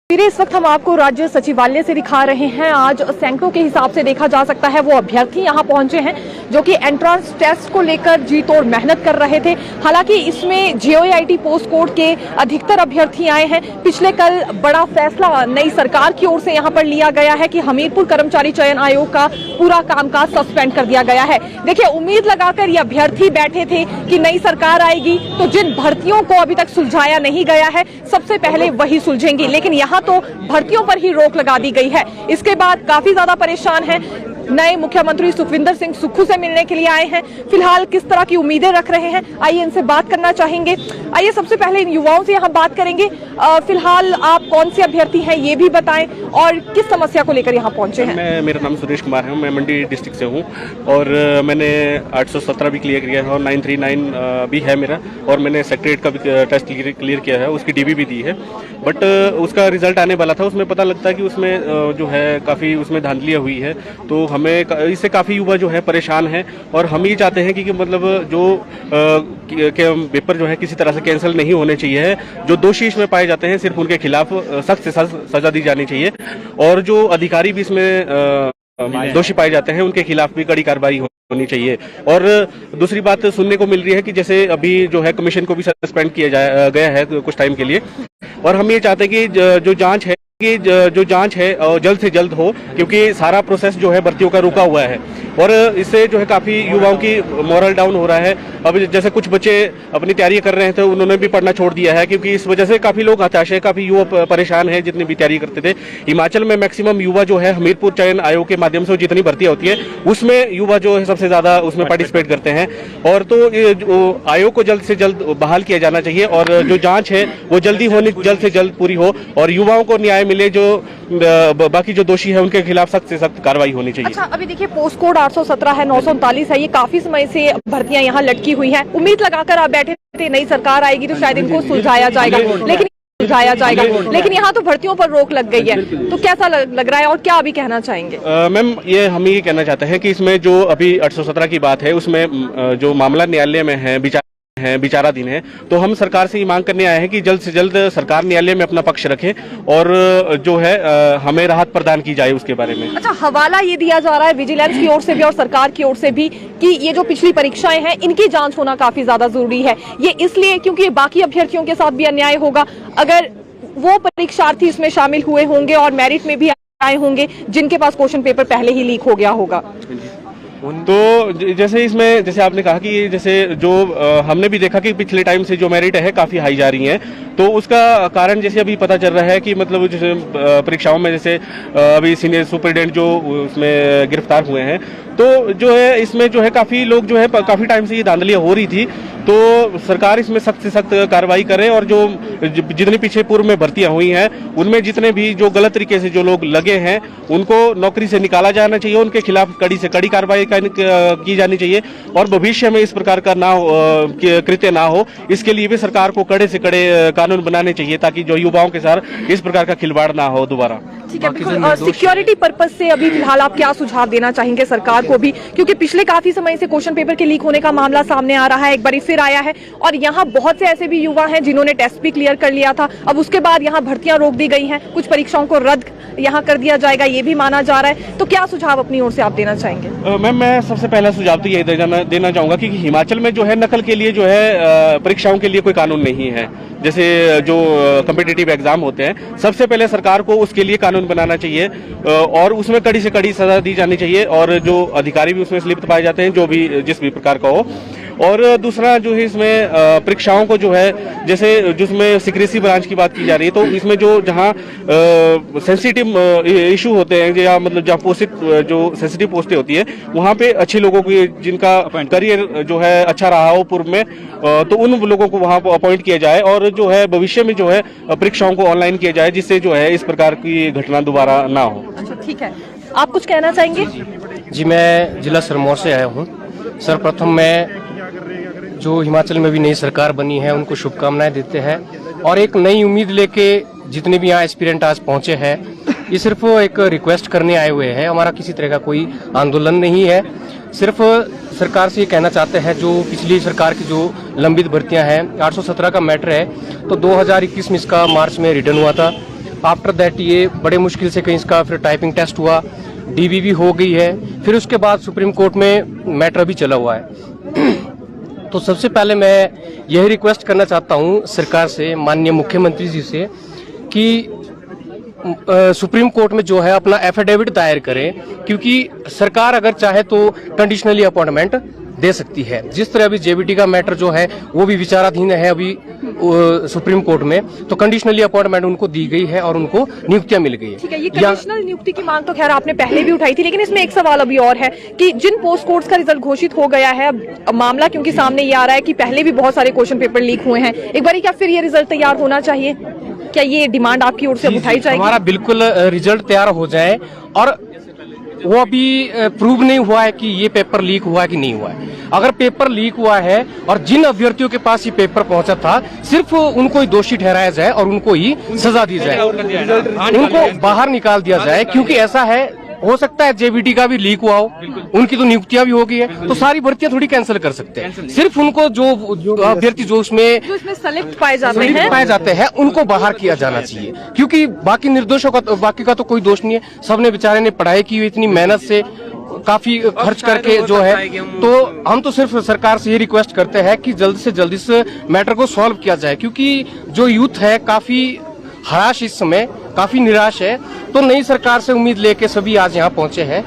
इस वक्त हम आपको राज्य सचिवालय से दिखा रहे हैं। आज सैकड़ों के हिसाब से देखा जा सकता है वो अभ्यर्थी यहां पहुंचे हैं जो कि एंट्रेंस टेस्ट को लेकर जी तोड़ मेहनत कर रहे थे। हालांकि इसमें जेओआईटी पोस्ट कोड के अधिकतर अभ्यर्थी आए हैं। पिछले कल बड़ा फैसला नई सरकार की ओर से यहां पर लिया गया है कि हमीरपुर कर्मचारी चयन आयोग का पूरा कामकाज सस्पेंड कर दिया गया है। देखिए, उम्मीद लगाकर ये अभ्यर्थी बैठे थे कि नई सरकार आएगी तो जिन भर्तियों को अभी तक सुलझाया नहीं गया है सबसे पहले वही सुलझेंगी, लेकिन यहाँ तो भर्तियों पर ही रोक लगा दी गई है। इसके बाद काफी ज्यादा परेशान हैं। नए मुख्यमंत्री सुखविंदर सिंह सुक्खू से मिलने के लिए आए हैं। फिलहाल किस तरह की उम्मीदें रख रहे हैं, आइए इनसे बात करना चाहेंगे। आइए सबसे पहले इन युवाओं से यहाँ बात करेंगे। फिलहाल आप कौन से अभ्यर्थी हैं ये भी बताएं और किस समस्या को लेकर यहाँ पहुंचे हैं। मेरा नाम सुरेश कुमार है, मैं मंडी डिस्ट्रिक्ट से हूँ और मैंने 817 भी क्लियर किया है और 939 भी है मेरा, और मैंने सेक्रेटरीट का भी टेस्ट क्लियर किया है, उसकी डीबी भी दी है। बट उसका रिजल्ट आने वाला था, उसमें पता लगता है कि उसमें जो है काफ़ी उसमें धांधलियाँ हुई है। तो हमें इससे काफ़ी युवा जो है परेशान है और हम ये चाहते हैं कि मतलब जो पेपर जो है किसी तरह से कैंसिल नहीं होने चाहिए। जो दोषी इसमें पाए जाते हैं सिर्फ उनके खिलाफ सख्त से सख्त सजा दी जानी चाहिए, और जो अधिकारी भी इसमें दोषी पाए जाते हैं उनके खिलाफ भी कड़ी कार्रवाई होनी चाहिए। और दूसरी बात सुनने को मिल रही है कि जैसे अभी जो है कमीशन को भी सस्पेंड किया गया है कुछ टाइम के लिए, और हम ये चाहते हैं कि जो जांच है जल्द से जल्द हो, क्योंकि सारा प्रोसेस जो है भर्तियों का रुका हुआ है और इससे जो है काफ़ी युवाओं की मोरल डाउन हो रहा है। अब जैसे कुछ बच्चे अपनी तैयारी कर रहे थे, उन्होंने भी पढ़ना छोड़ दिया है, क्योंकि इस वजह से काफ़ी लोग हताश है, काफ़ी युवा परेशान है जितनी भी तैयारी करते थे। हिमाचल में मैक्सिमम युवा जो है हमीरपुर चयन आयोग के माध्यम से जितनी भर्तियाँ होती है उसमें युवा जो है सबसे ज़्यादा उसमें पार्टिसिपेट करते हैं। और तो आयोग को जल्द से जल्द बहाल किया जाना चाहिए और जो जाँच है वो जल्द से जल्द पूरी हो और युवाओं को न्याय मिले। जो बाकी जो दोषी है उनके खिलाफ सख्त से सख्त कार्रवाई होनी चाहिए। अच्छा, अभी देखिए पोस्ट कोड 817 है, 939 है, ये काफी समय से भर्तियां यहाँ लटकी हुई हैं। उम्मीद लगाकर आप बैठे थे नई सरकार आएगी तो शायद इनको सुलझाया जाएगा, लेकिन यहाँ तो भर्तियों पर रोक लग गई है। तो कैसा लग रहा है और क्या अभी कहना चाहेंगे? मैम, हम ये कहना चाहते हैं कि इसमें जो अभी 817 की बात है उसमें जो मामला न्यायालय में है, विचाराधीन है, तो हम सरकार से ये मांग करने आए हैं कि जल्द से जल्द सरकार न्यायालय में अपना पक्ष रखे और जो है हमें राहत प्रदान की जाए उसके बारे में। अच्छा, हवाला ये दिया जा रहा है विजिलेंस की ओर से भी और सरकार की ओर से भी कि ये जो पिछली परीक्षाएं हैं इनकी जांच होना काफी ज्यादा जरूरी है। ये इसलिए क्योंकि बाकी अभ्यर्थियों के साथ भी अन्याय होगा अगर वो परीक्षार्थी इसमें शामिल हुए होंगे और मेरिट में भी आए होंगे जिनके पास क्वेश्चन पेपर पहले ही लीक हो गया होगा। तो जैसे आपने कहा कि जैसे जो हमने भी देखा कि पिछले टाइम से जो मेरिट है काफ़ी हाई जा रही है, तो उसका कारण जैसे अभी पता चल रहा है कि मतलब जैसे परीक्षाओं में जैसे अभी सीनियर सुपरिटेंडेंट जो उसमें गिरफ्तार हुए हैं, तो जो है इसमें जो है काफ़ी लोग जो है काफ़ी टाइम से ये धांधलियाँ हो रही थी। तो सरकार इसमें सख्त से सख्त कार्रवाई करे और जो जितनी पीछे पूर्व में भर्तियां हुई हैं उनमें जितने भी जो गलत तरीके से जो लोग लगे हैं उनको नौकरी से निकाला जाना चाहिए, उनके खिलाफ कड़ी से कड़ी कार्रवाई की जानी चाहिए और भविष्य में इस प्रकार का कृत्य ना हो, इसके लिए भी सरकार को कड़े से कड़े कानून बनाने चाहिए ताकि जो युवाओं के साथ इस प्रकार का खिलवाड़ ना हो दोबारा। ठीक है, बिल्कुल। और सिक्योरिटी पर्पज से अभी फिलहाल आप क्या सुझाव देना चाहेंगे सरकार को भी, क्योंकि पिछले काफी समय से क्वेश्चन पेपर के लीक होने का मामला सामने आ रहा है, एक बार फिर आया है और यहाँ बहुत से ऐसे भी युवा हैं जिन्होंने टेस्ट भी क्लियर कर लिया था। अब उसके बाद यहाँ भर्तियां रोक दी गई हैं, कुछ परीक्षाओं को रद्द यहाँ कर दिया जाएगा ये भी माना जा रहा है। तो क्या सुझाव अपनी ओर से आप देना चाहेंगे? मैम, मैं सबसे पहला सुझाव तो ये देना चाहूंगा कि हिमाचल में जो है नकल के लिए जो है परीक्षाओं के लिए कोई कानून नहीं है। जैसे जो कॉम्पिटिटिव एग्जाम होते हैं सबसे पहले सरकार को उसके लिए कानून बनाना चाहिए और उसमें कड़ी से कड़ी सजा दी जानी चाहिए और जो अधिकारी भी उसमें लिप्त पाए जाते हैं जो भी जिस भी प्रकार का हो। और दूसरा जो है इसमें परीक्षाओं को जो है जैसे जिसमें सीक्रेसी ब्रांच की बात की जा रही है, तो इसमें जो जहाँ सेंसिटिव इशू होते हैं या मतलब जहाँ जो सेंसिटिव पोस्टें होती है वहाँ पे अच्छे लोगों की जिनका करियर जो है अच्छा रहा हो पूर्व में, तो उन लोगों को वहाँ अपॉइंट किया जाए और जो है भविष्य में जो है परीक्षाओं को ऑनलाइन किया जाए जिससे जो है इस प्रकार की घटना दोबारा ना हो। अच्छा, ठीक है, आप कुछ कहना चाहेंगे? जी, मैं जिला सिरमौर से आया हूँ। सर्वप्रथम मैं जो हिमाचल में भी नई सरकार बनी है उनको शुभकामनाएं देते हैं और एक नई उम्मीद लेके जितने भी यहाँ एस्पिरेंट आज पहुंचे हैं ये सिर्फ एक रिक्वेस्ट करने आए हुए हैं। हमारा किसी तरह का कोई आंदोलन नहीं है, सिर्फ सरकार से ये कहना चाहते हैं जो पिछली सरकार की जो लंबित भर्तियां हैं 817 का मैटर है, तो 2021 में इसका मार्च में रिटर्न हुआ था आफ्टर दैट ये बड़े मुश्किल से कहीं इसका फिर टाइपिंग टेस्ट हुआ, डीबी भी हो गई है, फिर उसके बाद सुप्रीम कोर्ट में मैटर भी चला हुआ है। तो सबसे पहले मैं यही रिक्वेस्ट करना चाहता हूँ सरकार से, माननीय मुख्यमंत्री जी से, कि सुप्रीम कोर्ट में जो है अपना एफिडेविट दायर करें, क्योंकि सरकार अगर चाहे तो कंडीशनली अपॉइंटमेंट दे सकती है। जिस तरह अभी जेबीटी का मैटर जो है वो भी विचाराधीन है अभी सुप्रीम कोर्ट में, तो कंडीशनली अपॉइंटमेंट उनको दी गई है और उनको नियुक्तियां मिल गई है। ठीक है, ये कंडीशनल नियुक्ति की मांग तो खैर आपने पहले भी उठाई थी, लेकिन इसमें एक सवाल अभी और है कि जिन पोस्ट कोड्स का रिजल्ट घोषित हो गया है, मामला क्योंकि सामने ये आ रहा है कि पहले भी बहुत सारे क्वेश्चन पेपर लीक हुए हैं, एक बार क्या फिर ये रिजल्ट तैयार होना चाहिए? क्या ये डिमांड आपकी ओर से उठाई जाएगी? हमारा बिल्कुल रिजल्ट तैयार हो जाए, और वो अभी प्रूव नहीं हुआ है कि ये पेपर लीक हुआ है कि नहीं हुआ है। अगर पेपर लीक हुआ है और जिन अभ्यर्थियों के पास ये पेपर पहुंचा था, सिर्फ उनको ही दोषी ठहराया जाए और उनको ही सजा दी जाए, उनको बाहर निकाल दिया जाए। क्योंकि ऐसा है, हो सकता है जेबीटी का भी लीक हुआ हो, उनकी तो नियुक्तियां भी हो गई है, तो सारी भर्तियां थोड़ी कैंसिल कर सकते हैं। सिर्फ उनको जो अभ्यर्थी जो उसमें सेलेक्ट पाए जाते हैं उनको बाहर किया जाना चाहिए, क्योंकि बाकी निर्दोषों का बाकी का तो कोई दोष नहीं है। सबने बेचारे ने पढ़ाई की हुई, इतनी मेहनत से काफी खर्च करके जो है, तो हम तो सिर्फ सरकार से ये रिक्वेस्ट करते हैं कि जल्द से जल्द इस मैटर को सॉल्व किया जाए, क्योंकि जो यूथ है काफी हराश, इस समय काफी निराश है। तो नई सरकार से उम्मीद लेके सभी आज यहाँ पहुंचे हैं।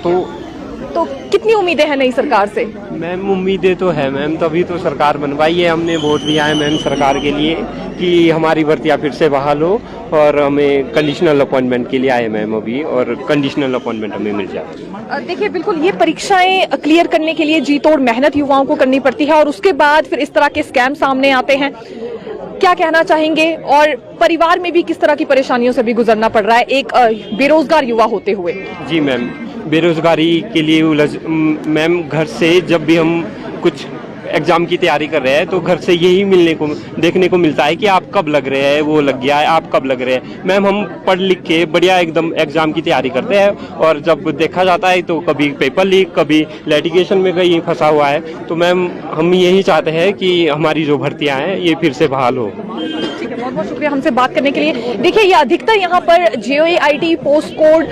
तो कितनी उम्मीदें हैं नई सरकार से? मैम उम्मीदें तो है मैम, तभी तो सरकार बनवाई है हमने, वोट दिया है मैम सरकार के लिए कि हमारी भर्तियाँ फिर से बहाल हो, और हमें कंडीशनल अपॉइंटमेंट के लिए आए मैम अभी, और कंडीशनल अपॉइंटमेंट हमें मिल जाए। देखिए, बिल्कुल ये परीक्षाएं क्लियर करने के लिए जी तोड़ मेहनत युवाओं को करनी पड़ती है, और उसके बाद फिर इस तरह के स्कैम सामने आते हैं। क्या कहना चाहेंगे, और परिवार में भी किस तरह की परेशानियों से भी गुजरना पड़ रहा है एक बेरोजगार युवा होते हुए? जी मैम, बेरोजगारी के लिए मैम घर से जब भी हम कुछ एग्जाम की तैयारी कर रहे हैं तो घर से यही देखने को मिलता है कि आप कब लग रहे हैं, वो लग गया है, आप कब लग रहे हैं। मैम हम पढ़ लिख के बढ़िया एकदम एग्जाम की तैयारी करते हैं, और जब देखा जाता है तो कभी पेपर लीक, कभी लिटिगेशन में कहीं फंसा हुआ है। तो मैम हम यही चाहते हैं कि हमारी जो भर्तियां हैं ये फिर से बहाल हो। ठीक है, बहुत बहुत शुक्रिया हमसे बात करने के लिए। देखिए, ये अधिकतर यहाँ पर JOAIT पोस्ट कोड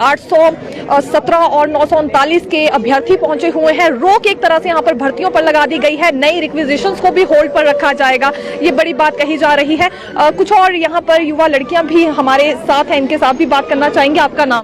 817 और 939 के अभ्यर्थी पहुंचे हुए हैं। रोक एक तरह से यहाँ पर भर्तियों पर लगा दी गई है, नई रिक्विजिशंस को भी होल्ड पर रखा जाएगा, ये बड़ी बात कही जा रही है। कुछ और यहाँ पर युवा लड़कियां भी हमारे साथ हैं, इनके साथ भी बात करना चाहेंगे। आपका नाम?